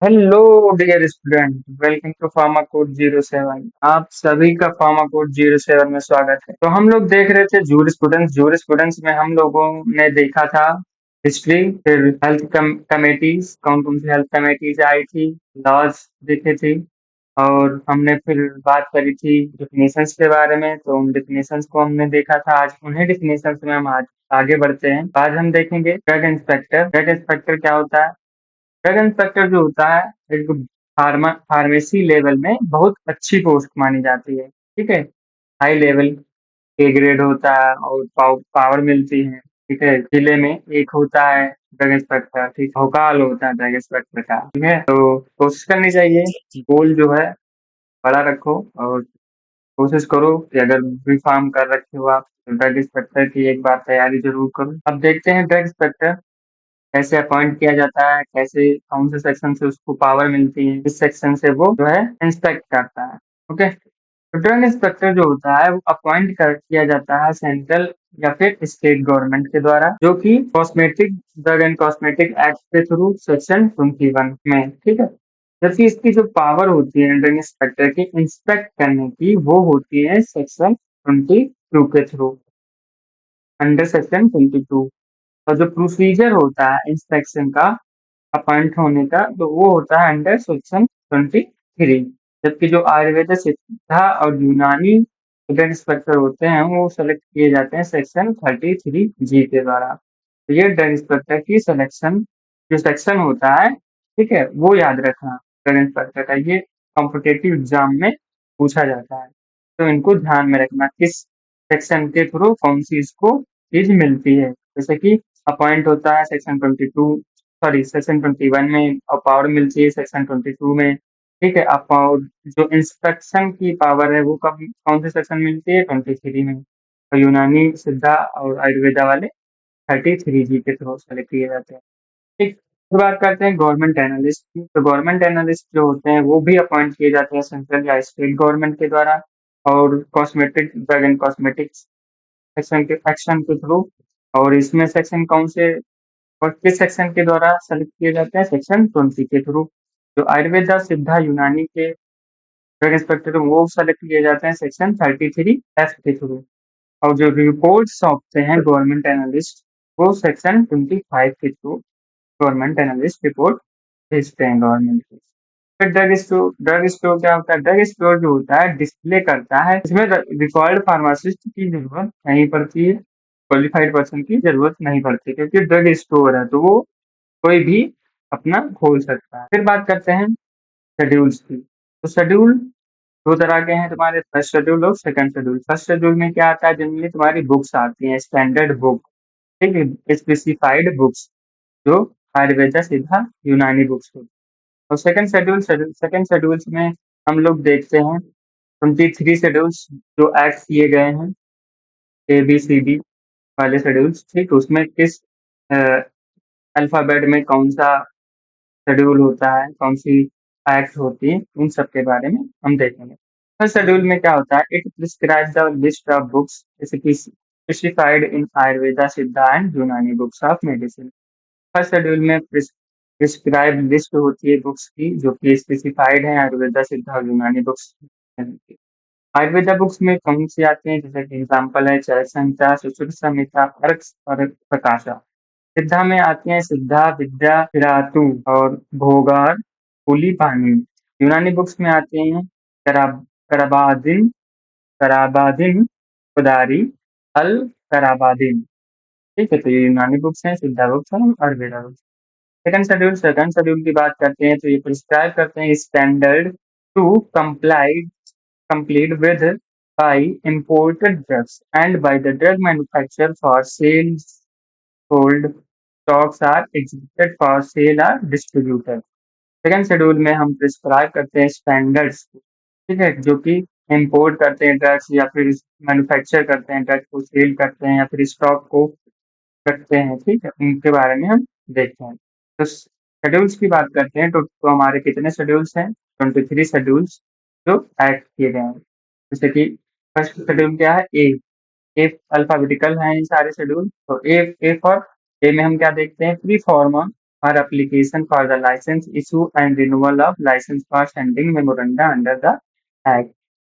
Hello dear student, welcome to pharma code 07। आप सभी का फार्मा कोड 07 में स्वागत है। तो हम लोग देख रहे थे जूरिस्प्रूडेंस में हम लोगों ने देखा था हिस्ट्री, फिर हेल्थ कमेटीज, कौन कौन सी हेल्थ कमेटीज आई थी, लॉज देखे थे, और हमने फिर बात करी थी डिफिनेशंस के बारे में। तो उन डिफिनेशंस को हमने देखा था। आज उन्हीं डिफिनेशंस में हम आज आगे बढ़ते हैं। आज हम देखेंगे ड्रग इंस्पेक्टर। ड्रग इंस्पेक्टर क्या होता है? ड्रग इंस्पेक्टर जो होता है, एक फार्मेसी लेवल में बहुत अच्छी पोस्ट मानी जाती है। ठीक है, हाई लेवल ए ग्रेड होता है और पावर मिलती है। ठीक है, जिले में एक होता है ड्रग इंस्पेक्टर। ठीक, भोकाल होता है ड्रग इंस्पेक्टर का। ठीक है, तो कोशिश करनी चाहिए, गोल जो है बड़ा रखो, और कोशिश करो कि अगर भी फार्म कर रखे हो आप, तो ड्रग इंस्पेक्टर की एक बार तैयारी जरूर करो। अब देखते हैं ड्रग इंस्पेक्टर कैसे अपॉइंट किया जाता है, कैसे कौन से सेक्शन से उसको पावर मिलती है, इस सेक्शन से वो जो है इंस्पेक्ट करता है। ओके, तो ड्रग इंस्पेक्टर जो होता है वो अपॉइंट कर किया जाता है सेंट्रल या फिर स्टेट गवर्नमेंट के द्वारा, जो कि cosmetic drug and cosmetic act के थ्रू सेक्शन 21 में। ठीक है, जबकि इसकी जो पावर होती है ड्रग इंस्पेक्टर की इंस्पेक्ट करने की, वो होती है सेक्शन 22 के थ्रू, अंडर सेक्शन 22। और जो प्रोसीजर होता है इंस्पेक्शन का, अपॉइंट होने का, तो वो होता है अंडर सेक्शन 23। जबकि जो आयुर्वेद सिद्धा और यूनानी ड्रग इंस्पेक्टर होते हैं, वो सेलेक्ट किए जाते हैं सेक्शन 33 जी के द्वारा। तो ये ड्रग इंस्पेक्टर की सिलेक्शन जो सेक्शन होता है, ठीक है, वो याद रखना। ड्रग इंस्पेक्टर का ये कॉम्पिटेटिव एग्जाम में पूछा जाता है, तो इनको ध्यान में रखना किस सेक्शन के थ्रू कौन सी इसको चीज मिलती है। जैसे कि अपॉइंट होता है सेक्शन 22, सॉरी सेक्शन 21 में, और पावर मिलती है सेक्शन 22 में। ठीक है, आप जो इंस्पेक्शन की पावर है वो कब कौन से सेक्शन मिलती है? 23 में। और यूनानी सिद्धा और आयुर्वेदा वाले 33 जी के थ्रू सेलेक्ट किए जाते हैं। ठीक, फिर बात करते हैं गवर्नमेंट एनालिस्ट की। तो गवर्नमेंट एनालिस्ट जो होते हैं वो भी अपॉइंट किए जाते हैं सेंट्रल या स्टेट गवर्नमेंट के द्वारा, और cosmetic drug and cosmetics action के थ्रू। और इसमें सेक्शन कौन से और किस सेक्शन के द्वारा सेलेक्ट किए जाते हैं? सेक्शन 20 के थ्रू। जो आयुर्वेदा सिद्धा यूनानी के ड्रग इंस्पेक्टर वो सेलेक्ट किए जाते हैं सेक्शन 33F के थ्रू। और जो रिपोर्ट सौंपते हैं गवर्नमेंट एनालिस्ट, वो सेक्शन 25 के थ्रू गवर्नमेंट एनालिस्ट रिपोर्ट भेजते हैं गवर्नमेंट को। फिर ड्रग स्टोर क्या होता है? ड्रग स्टोर जो होता है डिस्प्ले करता है, इसमें रिक्वायर्ड फार्मासिस्ट की जरूरत नहीं पड़ती है, क्वालिफाइड पर्सन की जरूरत नहीं पड़ती, क्योंकि ड्रग स्टोर है तो वो कोई भी अपना खोल सकता है। फिर बात करते हैं शेड्यूल्स की। तो शेड्यूल दो तरह के हैं तुम्हारे, फर्स्ट शेड्यूल और सेकंड शेड्यूल। फर्स्ट शेड्यूल में क्या आता है? जनरली तुम्हारी बुक्स आती हैं, स्टैंडर्ड बुक, ठीक है, स्पेसिफाइड बुक्स, जो आयुर्वेदा सीधा यूनानी बुक्स होती है। और सेकंड शेड्यूल्स में हम लोग देखते हैं 23 शेड्यूल्स जो ऐड किए गए हैं, ABCD वाले शेड्यूल्स। ठीक, उसमें किस अल्फाबेट में कौन सा शेड्यूल होता है, कौन सी एक्ट होती है, उन सब के बारे में हम देखेंगे। फर्स्ट शेड्यूल में क्या होता है? It prescribe the list of books जैसे कि स्पेसिफाइड इन आयुर्वेदा सिद्धा एंड यूनानी books of medicine. First schedule में प्रिस्क्राइब लिस्ट होती है बुक्स की, जो कि स्पेसिफाइड है आयुर्वेदा सिद्धा और यूनानी बुक्स। आयुर्वेदा बुक्स में कौन सी आती हैं? जैसे कि एग्जाम्पल है चरक संहिता, सुश्रुत संहिता, अर्क और प्रकाशा। सिद्धा में आती हैं सिद्धा, विद्या, फिरातु और भोगार, पुली पानी। यूनानी बुक्स में आते हैं कराबादिन, कराबादिन, पदारी, अल कराबादिन। ठीक है, तो ये यूनानी बुक्स हैं, सिद्धा बुक्स हैं और वेदा बुक्स। सेकंड शेड्यूल की बात करते हैं, तो ये प्रिस्क्राइब करते हैं standard to comply complete with by imported drugs and by the drug manufacturer for sales, sold, stocks are exhibited for sale or distributed। Second schedule में हम प्रिस्क्राइब करते हैं स्टैंडर्ड्स, ठीक है, जो कि इंपोर्ट करते हैं ड्रग्स या फिर मैन्युफैक्चर करते हैं ड्रग्स को, सेल करते हैं या फिर स्टॉक को रखते हैं। ठीक है, उनके बारे में हम देखते हैं। तो शेड्यूल्स की बात करते हैं, तो हमारे कितने शेड्यूल्स हैं? 23 शेड्यूल्स जो ऐड किए गए हैं। जैसे कि फर्स्ट शेड्यूल क्या है? ए अल्फाबेटिकल है ये सारे शेड्यूल। तो ए फॉर ए में हम क्या देखते हैं? प्री फॉर्मा or application for the license issue and renewal of license for sending memoranda under the act.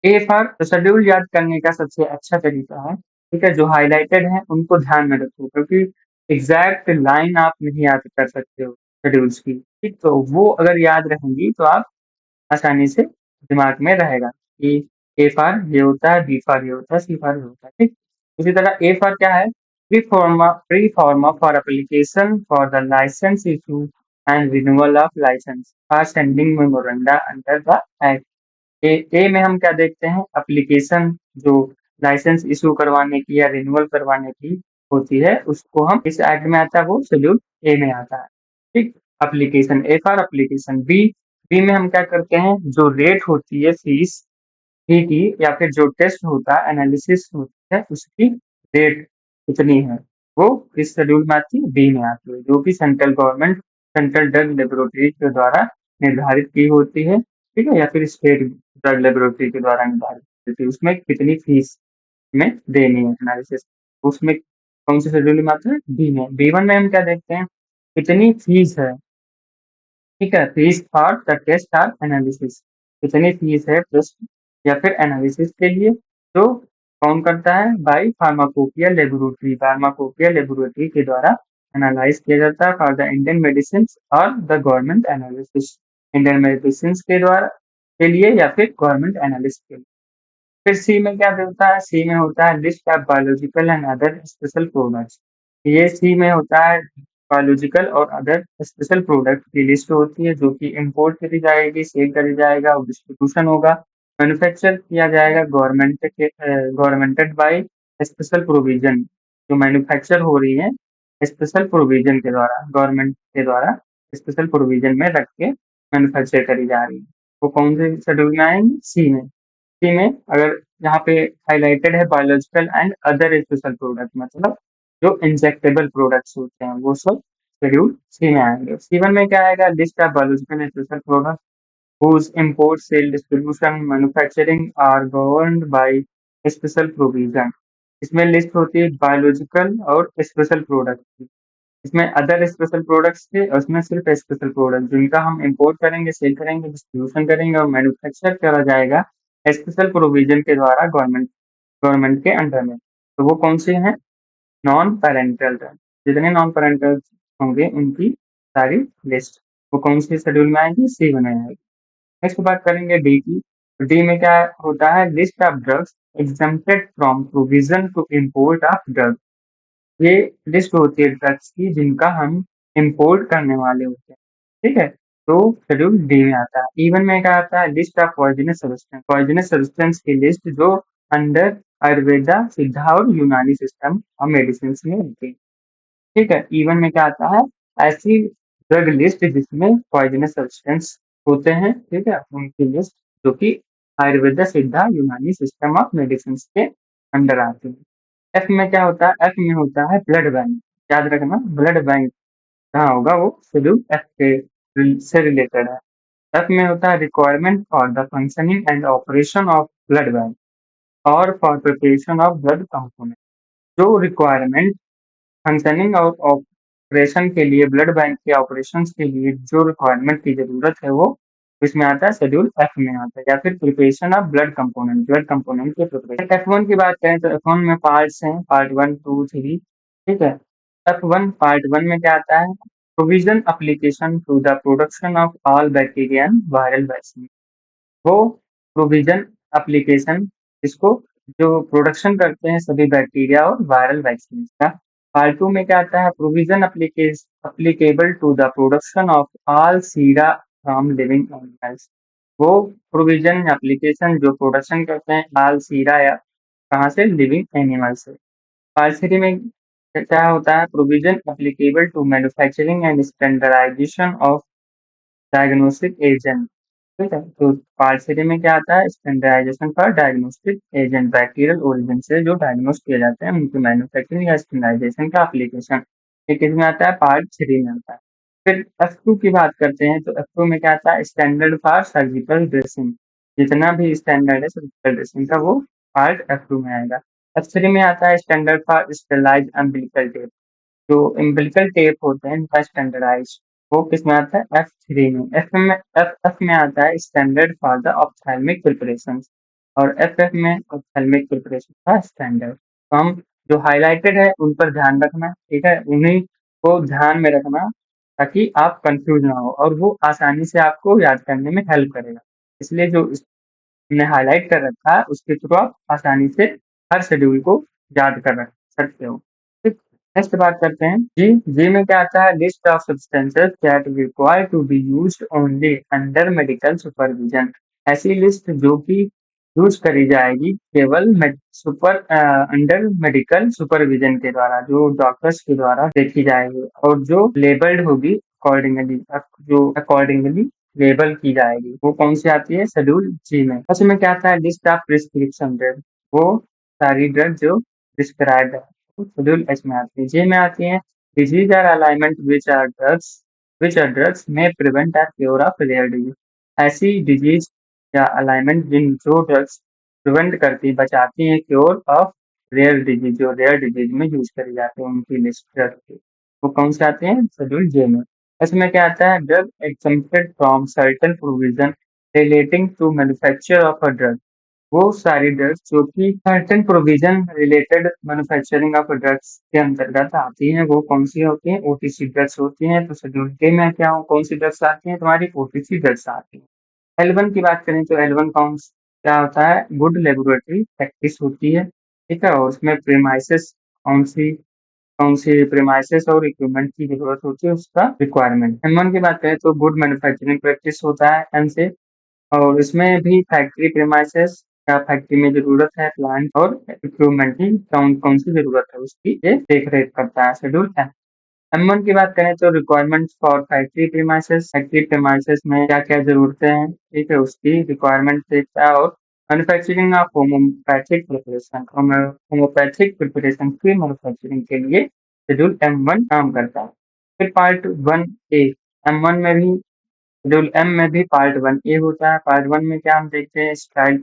A for तो शेड्यूल याद करने का सबसे अच्छा तरीका है, ठीक है, जो हाइलाइटेड है उनको ध्यान में रखो, क्योंकि एग्जैक्ट लाइन आप नहीं याद कर सकते हो शेड्यूल्स की, ठीक, तो वो अगर याद रहेंगी तो आप आसानी से दिमाग में रहेगा कि ए फॉर ये होता है, बी फॉर ये होता है, सी फॉर ये होता है, ठीक। उसी तरह ए फॉर क्या है? Pro forma for application for the licence issue and renewal of licence for sending memoranda under the act. A में हम क्या देखते हैं? एप्लीकेशन जो लाइसेंस इशू करवाने की या रिन्यूअल करवाने की होती है, उसको हम इस एक्ट में आता है, वो शेड्यूल ए में आता है, ठीक। Application A for application. B में हम क्या करते हैं? जो रेट होती है फीस फी की या फिर जो टेस्ट होता है, एनालिसिस होती है, उसकी रेट कितनी है, वो किस शेड्यूल में आती है? बी में आती है, जो कि सेंट्रल ड्रग लेबोरेटरी के द्वारा निर्धारित की होती है, ठीक है, या फिर स्टेट ड्रग लेबोरेटरी के द्वारा निर्धारित होती है। उसमें कितनी फीस में देनी है एनालिसिस, उसमें कौन से शेड्यूल में आता है? बी में। B1 में हम क्या देखते हैं? कितनी फीस है, ठीक है, फीस फॉर द टेस्ट और एनालिसिस, कितनी फीस है टेस्ट या फिर एनालिसिस के लिए, जो कौन करता है? बाई फार्माकोपिया लेबोरेटरी के द्वारा एनालाइज किया जाता है फॉर द इंडियन मेडिसिन और the government analysis, Indian medicine के द्वारा के लिए या फिर गवर्नमेंट एनालिसिस के लिए। फिर सी में क्या होता है? सी में होता है list of biological and other special products. ये सी में होता है बायोलॉजिकल और अदर स्पेशल प्रोडक्ट की लिस्ट होती है, जो कि इंपोर्ट करी जाएगी, सेल करी जाएगा और डिस्ट्रीब्यूशन होगा, मैन्युफैक्चर किया जाएगा गवर्नमेंटेड बाय स्पेशल प्रोविजन, जो मैन्युफैक्चर हो रही है स्पेशल प्रोविजन के द्वारा, गवर्नमेंट के द्वारा स्पेशल प्रोविजन में रख के मैन्युफैक्चर करी जा रही है। वो कौन से शेड्यूल में आएंगे? सी में। सी में अगर यहाँ पे हाइलाइटेड है biological and other special product, मतलब जो इंजेक्टेबल प्रोडक्ट्स होते हैं, वो सब शेड्यूल सी में आएंगे। C1 में क्या आएगा? List of biological special product whose import, sale, distribution, manufacturing are governed by special provision। इसमें लिस्ट होती है बायोलॉजिकल और स्पेशल प्रोडक्ट की। इसमें अदर स्पेशल प्रोडक्ट्स थे और उसमें सिर्फ स्पेशल प्रोडक्ट, जिनका हम इंपोर्ट करेंगे, सेल करेंगे, डिस्ट्रीब्यूशन करेंगे और मैन्युफैक्चर करा जाएगा स्पेशल प्रोविजन के द्वारा गवर्नमेंट के अंडर में। तो वो कौन से हैं? Non parental drug. जितने नॉन पेरेंटल होंगे उनकी सारी लिस्ट वो कौन से शेड्यूल में आएगी? सी में आएगी। नेक्स्ट बात करेंगे डी की। डी में क्या होता है? List of drugs exempted from provision to import of drug. ये लिस्ट होती है ड्रग्स की जिनका हम इम्पोर्ट करने वाले होते हैं, ठीक है, तो शेड्यूल डी में आता है। इवन में क्या आता है? लिस्ट ऑफ पॉइजनस सब्सटेंस की लिस्ट जो अंडर आयुर्वेदा, सिद्धा और यूनानी सिस्टम और मेडिसिन में होती है, ठीक है। इवन में क्या आता है? ऐसी ड्रग लिस्ट जिसमें पॉइजनस सब्सटेंस होते हैं, ठीक है, उनकी लिस्ट जो कि आयुर्वेदा, सिद्धा, यूनानी सिस्टम ऑफ मेडिसिन के अंडर आती है। एफ में क्या होता है? एफ में होता है ब्लड बैंक। याद रखना, ब्लड बैंक कहाँ होगा? वो शेड्यूल एफ के से रिलेटेड है। एफ में होता है requirement for the functioning and operation of blood bank और for preparation of blood component. जो रिक्वायरमेंट फंक्शनिंग और ऑपरेशन के लिए, ब्लड बैंक के ऑपरेशंस के लिए जो रिक्वायरमेंट की जरूरत है, वो इसमें आता है, शेड्यूल एफ में आता है। या फिर प्रिपरेशन ऑफ ब्लड कंपोनेंट के प्रिपरेशन। F1 की बात करें तो F1 में पार्ट्स हैं, पार्ट 1, 2, 3, ठीक है। F1 पार्ट 1 में क्या आता है? Provision application to the production of all bacteria and viral vaccine. वो प्रोविजन एप्लीकेशन इसको जो प्रोडक्शन करते हैं सभी बैक्टीरिया और वायरल वैक्सीन का। पार्ट 2 में क्या आता है? Provision applicable to the production of all sera from living animals. वो प्रोविजन एप्लीकेशन जो प्रोडक्शन करते हैं ऑल सीरा या कहाँ से? लिविंग एनिमल से। पार्ट 3 में क्या होता है? Provision applicable to manufacturing and standardization of diagnostic agent, ठीक है। तो पार्ट 3 में क्या आता है? Standardization for diagnostic agent, bacterial origin से जो डायग्नोस किए जाते हैं उनकी मैन्युफैक्चरिंग या स्टैंडर्डाइजेशन का एप्लीकेशन, ये किसमें आता है? पार्ट 3 में आता है। फिर F2 की बात करते हैं तो F2 में क्या आता है? Standard for surgical dressing. जितना भी स्टैंडर्ड है सर्जिकल ड्रेसिंग का, वो पार्ट F2 में आएगा। F3 में आता है standard for sterilise umbilical tape. जो अम्बिलिकल टेप होते हैं इनका स्टैंडर्डाइज वो किसमें आता है? F3 में। F में आता है standard for the ophthalmic preparation, और FF में ऑप्थेल्मिक प्रिपरेशन का स्टैंडर्ड। तो हम जो हाइलाइटेड है उन पर ध्यान रखना, ठीक है, उन्हीं को ध्यान में रखना ताकि आप कंफ्यूज ना हो, और वो आसानी से आपको याद करने में हेल्प करेगा। इसलिए जो हमने हाइलाइट कर रखा है उसके थ्रू आप आसानी से हर शेड्यूल को याद कर रख सकते हो। ठीक, नेक्स्ट बात करते हैं जी। जी में क्या आता है? List of substances that require to be used only under medical supervision. ऐसी लिस्ट जो कि यूज करी जाएगी केवल अंडर मेडिकल सुपरविजन के द्वारा, जो डॉक्टर्स के द्वारा देखी जाएगी, और जो लेबल्ड होगी अकॉर्डिंगली, जो अकॉर्डिंगली लेबल की जाएगी। वो कौन सी आती है? शेड्यूल जी में। फर्स्ट में क्या आता है? List of prescription drug. वो सारी ड्रग जो प्रिस्क्राइब्ड है वो शेड्यूल एच में आती है। जे में आती है disease or alignment which are drugs में prevent or cure of rare disease. ऐसी डिजीज या अलाइनमेंट जो ड्रग्स प्रिवेंट करती, बचाती हैं क्योर ऑफ रेयर डिजीज, जो रेयर डिजीज में यूज करी जाती है उनकी लिस्ट ड्रग की, वो कौन से आते हैं? शेड्यूल जे में। इसमें क्या आता है? Drug exempted from certain provision relating to manufacture of a drug. वो सारी ड्रग्स जो कि certain provision related manufacturing of drugs के अंतर्गत आती हैं, वो कौन सी होती हैं? ओटीसी ड्रग्स होती हैं। तो शेड्यूल के में क्या कौन सी ड्रग्स आती हैं? तुम्हारी ओटीसी ड्रग्स आती हैं। L1 की बात करें तो L1 क्या होता है? गुड लेबोरेटरी प्रैक्टिस होती है, ठीक है, और उसमें प्रीमाइसेस कौन सी प्रीमाइसेस और इक्विपमेंट की जरूरत होती है, उसका रिक्वायरमेंट। M1 की बात करें तो गुड मैन्युफैक्चरिंग प्रैक्टिस होता है M से, और इसमें भी फैक्ट्री प्रीमाइसेस, क्या फैक्ट्री में जरूरत है, प्लांट और इक्विपमेंट की कौन कौन सी जरूरत है उसकी ये देख रेख करता है शेड्यूल M1 की बात करें तो रिक्वायरमेंट फॉर फैक्ट्री प्रीमाइसेस में क्या क्या जरूरतें हैं, ठीक है, उसकी रिक्वायरमेंट देखता है, और मैन्युफैक्चरिंग ऑफ होम्योपैथिक प्रिपरेशन की मैन्युफैक्चरिंग के लिए शेड्यूल M1 काम करता है। फिर पार्ट 1A, M1 में भी शेड्यूल एम में भी पार्ट 1A होता है। पार्ट 1 में क्या हम देखते हैं? स्टाइल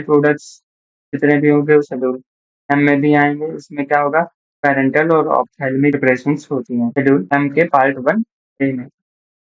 प्रोडक्ट्स जितने भी होंगे वो शेड्यूल एम में भी आएंगे। इसमें क्या होगा? पेरेंटल और ऑप्थेल्मिक प्रिपरेशंस होती हैं शेड्यूल एम के पार्ट 1A में।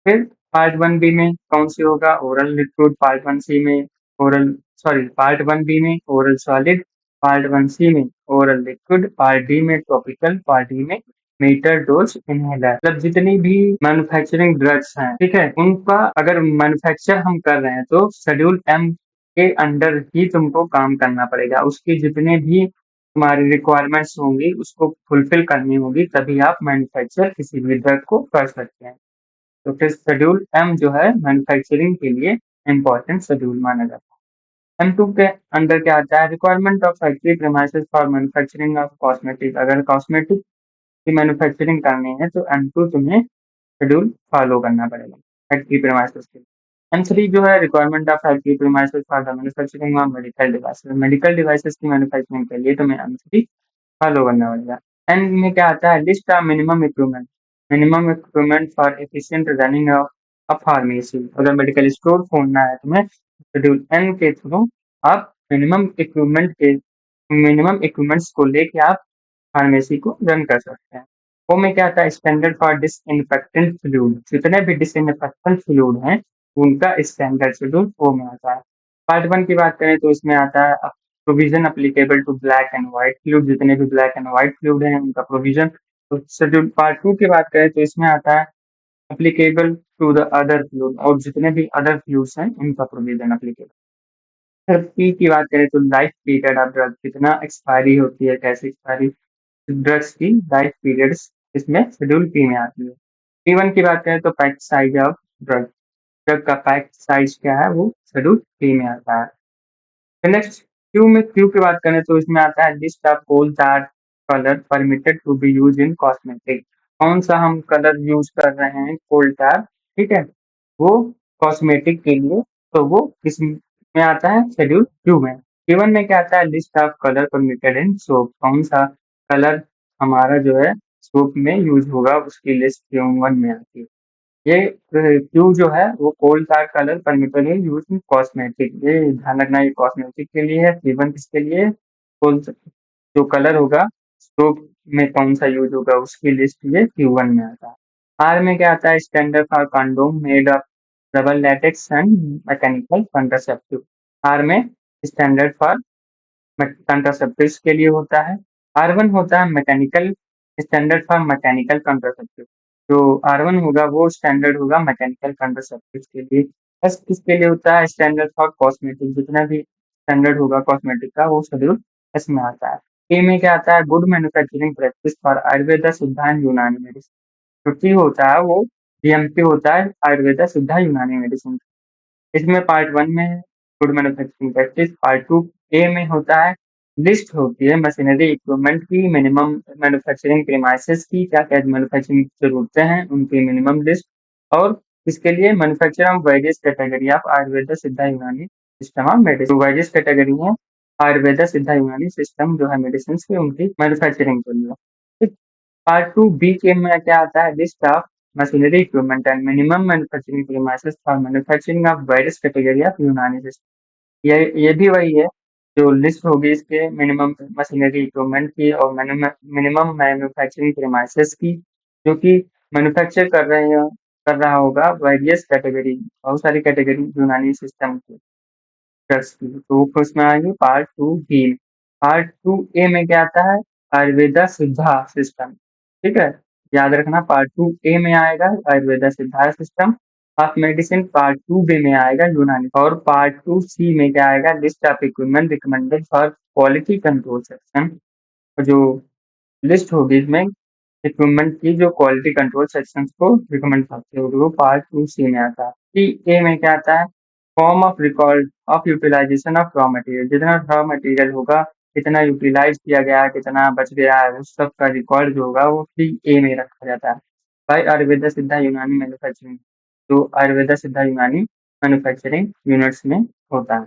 फिर पार्ट 1B में कौन सी होगा? Oral liquid. पार्ट 1C में पार्ट 1B में ओरल सॉलिड। पार्ट 1C में ओरल लिक्विड। पार्ट डी में टॉपिकल। पार्ट डी में मीटर डोज इनहेलर। मतलब जितनी भी मैन्युफैक्चरिंग ड्रग्स हैं, ठीक है, उनका अगर मैन्युफैक्चर हम कर रहे हैं तो शेड्यूल एम के अंडर ही तुमको काम करना पड़ेगा। उसकी जितने भी तुम्हारी रिक्वायरमेंट्स होंगी उसको फुलफिल करनी होगी, तभी आप मैन्युफैक्चर किसी भी ड्रग को कर सकते हैं। तो फिर शेड्यूल एम जो है मैन्युफैक्चरिंग के लिए इम्पोर्टेंट शेड्यूल माना जाता है। M2 के अंदर क्या आता है? Requirement of factory premises for manufacturing of cosmetic. अगर कॉस्मेटिक की मैन्युफैक्चरिंग करनी है तो M2 तुम्हें शेड्यूल फॉलो करना पड़ेगा फैक्ट्री प्रीमाइसेस के लिए। M3 जो है requirement of factory premises for the manufacturing of medical devices. Medical devices की मैन्युफैक्चरिंग के लिए तुम्हें M3 फॉलो करना पड़ेगा। एंड में क्या आता है? List of minimum equipment for efficient running of a pharmacy. अगर मेडिकल स्टोर खोलना है तुम्हें, शेड्यूल एन के थ्रू आप मिनिमम इक्विपमेंट्स को लेके आप फार्मेसी को रन कर सकते हैं। वो में क्या आता है? Standard for disinfectant fluid. जितने भी डिसइंफेक्टेंट फ्लूइड हैं उनका स्टैंडर्ड शेड्यूल वो में आता है। पार्ट 1 की बात करें तो इसमें आता है provision applicable to black and white fluid. जितने भी ब्लैक एंड व्हाइट फ्लूइड हैं उनका प्रोविजन। तो शेड्यूल पार्ट 2 की बात करें तो इसमें आता है applicable to the other fluid, और जितने भी अदर फ्लूइड्स हैं उनका प्रोविजन अप्लीकेबल। फिर पी की बात करें तो लाइफ पीरियड ऑफ ड्रग, कितना एक्सपायरी होती है, कैसे एक्सपायरी, ड्रग्स की लाइफ पीरियड्स इसमें शेड्यूल पी में आती है। P1 की बात करें तो pack size of drug, drug का पैक साइज क्या है वो शेड्यूल पी में आता है। फिर नेक्स्ट क्यू की बात करें तो इसमें आता है list of coal tar colour permitted to be use in cosmetic. कौन सा हम कलर यूज कर रहे हैं? कोल tar, ठीक है, वो कॉस्मेटिक के लिए, तो वो किस में आता है? शेड्यूल क्यू में। Q1 में क्या आता है? List of colour permitted in soap. कौन सा कलर हमारा जो है सोप में यूज होगा उसकी लिस्ट Q1 में आती है। ये क्यू जो है वो कोल tar colour permitted in use in cosmetic, ये ध्यान रखना, ये कॉस्मेटिक के लिए है। Q1 किसके लिए? कोल जो कलर होगा सोप में कौन सा यूज होगा उसकी लिस्ट ये Q1 में आता है। आर में क्या आता है, standard for condom made of double latex and mechanical contraceptive. R में स्टैंडर्ड फॉर कंट्रासेप्टिव्स के लिए होता है। आर1 होता है mechanical, standard for mechanical contraceptive. जो आर1 होगा वो स्टैंडर्ड होगा मैकेनिकल कंट्रासेप्टिव के लिए। एस किसके लिए होता है, स्टैंडर्ड फॉर कॉस्मेटिक। जितना भी स्टैंडर्ड होगा कॉस्मेटिक का वो शेड्यूल एस में आता है। ए में क्या आता है, good manufacturing practice for Ayurveda सिद्धा एंड यूनानी मेडिसिन। जो टी होता है वो डीएमपी होता है, आयुर्वेदा सिद्धा यूनानी मेडिसिन। इसमें पार्ट 1 में है गुड मैन्युफैक्चरिंग प्रैक्टिस, पार्ट 2 ए में होता है लिस्ट होती है मशीनरी इक्विपमेंट की, मिनिमम मैन्युफैक्चरिंग प्रीमाइसेस की, क्या-क्या मैन्युफैक्चरिंग ज़रूरतें हैं, उनकी मिनिमम लिस्ट। और इसके लिए manufacture of various category of Ayurveda सिद्धा यूनानी system of medicine. Various category है आयुर्वेदा सिद्धा यूनानी सिस्टम जो है मेडिसिन की, उनकी मैन्युफैक्चरिंग के लिए। पार्ट 2 बी के में क्या आता है, list of machinery equipment and minimum manufacturing premises for manufacturing of various category of यूनानी सिस्टम। ये भी वही है, जो लिस्ट होगी इसके मिनिमम मशीनरी इक्विपमेंट की और मिनिमम मैन्युफैक्चरिंग प्रीमाइसेस की, जो कि मैन्युफैक्चर कर रहा होगा वेरियस कैटेगरी, बहुत सारी कैटेगरी यूनानी सिस्टम की ड्रग्स की। तो उसमें आएगी पार्ट 2 बी। पार्ट 2 ए में क्या आता है, आयुर्वेदा सिद्धा सिस्टम। ठीक है, याद रखना पार्ट 2 ए में आएगा Ayurveda Siddha system of medicine, part 2 B में आएगा यूनानी, और पार्ट 2 सी में क्या आएगा, list of equipment recommended for quality control section. जो लिस्ट होगी इसमें इक्विपमेंट की जो क्वालिटी कंट्रोल सेक्शंस को रिकमेंड करते होगी, वो पार्ट 2 सी में आता है। सी ए में क्या आता है, form of record of utilization of raw material. जितना रॉ मटेरियल होगा, कितना यूटिलाइज किया गया है, कितना बच गया है, उस सब का रिकॉर्ड जो होगा वो सी ए में रखा जाता है बाय आयुर्वेदा सिद्धा यूनानी मैन्युफैक्चरिंग, जो आयुर्वेदा सिद्धा यूनानी मैन्युफैक्चरिंग यूनिट्स में होता है।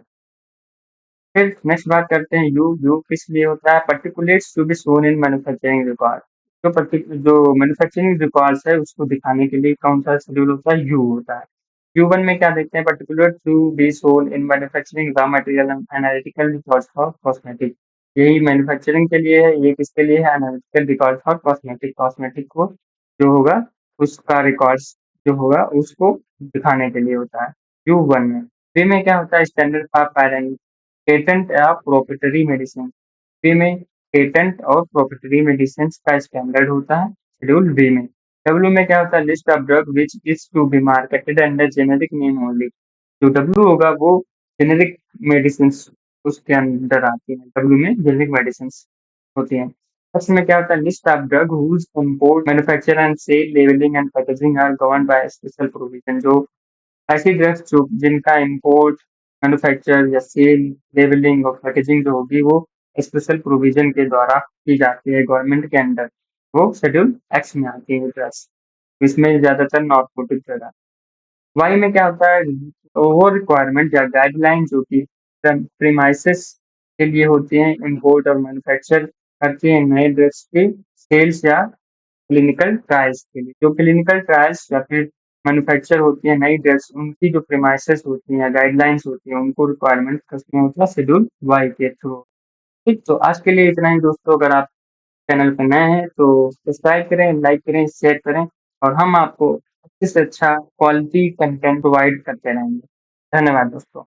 फिर नेक्स्ट बात करते हैं यू। यू किस लिए होता है, particulates to be shown in manufacturing record. जो मैन्युफैक्चरिंग रिकॉर्ड्स है उसको दिखाने के लिए कौन सा शेड्यूल होता है, यू होता है। Q1 में क्या देखते हैं, particular to be sold in manufacturing raw material and analytical records for cosmetic. यही मैन्युफैक्चरिंग के लिए है, ये किसके लिए है, analytical record for cosmetic. Cosmetic को जो होगा उसका रिकॉर्ड्स जो होगा उसको दिखाने के लिए होता है Q1 में। बी में क्या होता है, स्टैंडर्ड फॉर पेटेंट या प्रोप्राइटरी मेडिसिन। बी में पेटेंट और प्रोप्राइटरी मेडिसिन का स्टैंडर्ड होता है शेड्यूल बी में। डब्ल्यू में क्या होता है, list of drug which is to be marketed under generic name only. जो डब्ल्यू होगा वो जेनेरिक मेडिसिन उसके अंदर आती है, डब्ल्यू में जेनेरिक मेडिसिन होती हैं। फर्स्ट में क्या होता है, list of drug whose import manufacture and sale labelling and packaging are govern by special provision. जो ऐसी ड्रग्स जो जिनका इंपोर्ट, मैन्युफैक्चर या सेल, लेबलिंग और पैकेजिंग जो होगी वो स्पेशल प्रोविजन के द्वारा की जाती है गवर्नमेंट के अंडर, वो शेड्यूल एक्स में आती है ड्रग्स। इसमें ज्यादातर नार्कोटिक ड्रग है। वाई में क्या होता है, वो रिक्वायरमेंट या गाइडलाइन जो कि प्रीमाइसेस के लिए होती हैं, इंपोर्ट और मैन्युफैक्चर करती हैं नए ड्रग्स की सेल्स या क्लिनिकल ट्रायल्स के लिए। जो क्लिनिकल ट्रायल्स या फिर मैन्युफैक्चर होती है नई ड्रग्स, उनकी जो प्रीमाइसेस होती हैं, गाइडलाइंस होती हैं, उनको रिक्वायरमेंट कसमें होता है शेड्यूल वाई के थ्रू। ठीक, तो आज के लिए इतना ही दोस्तों। अगर आप चैनल पे नए हैं तो सब्सक्राइब करें, लाइक करें, शेयर करें, और हम आपको अच्छे से अच्छा क्वालिटी कंटेंट प्रोवाइड करते रहेंगे। धन्यवाद दोस्तों।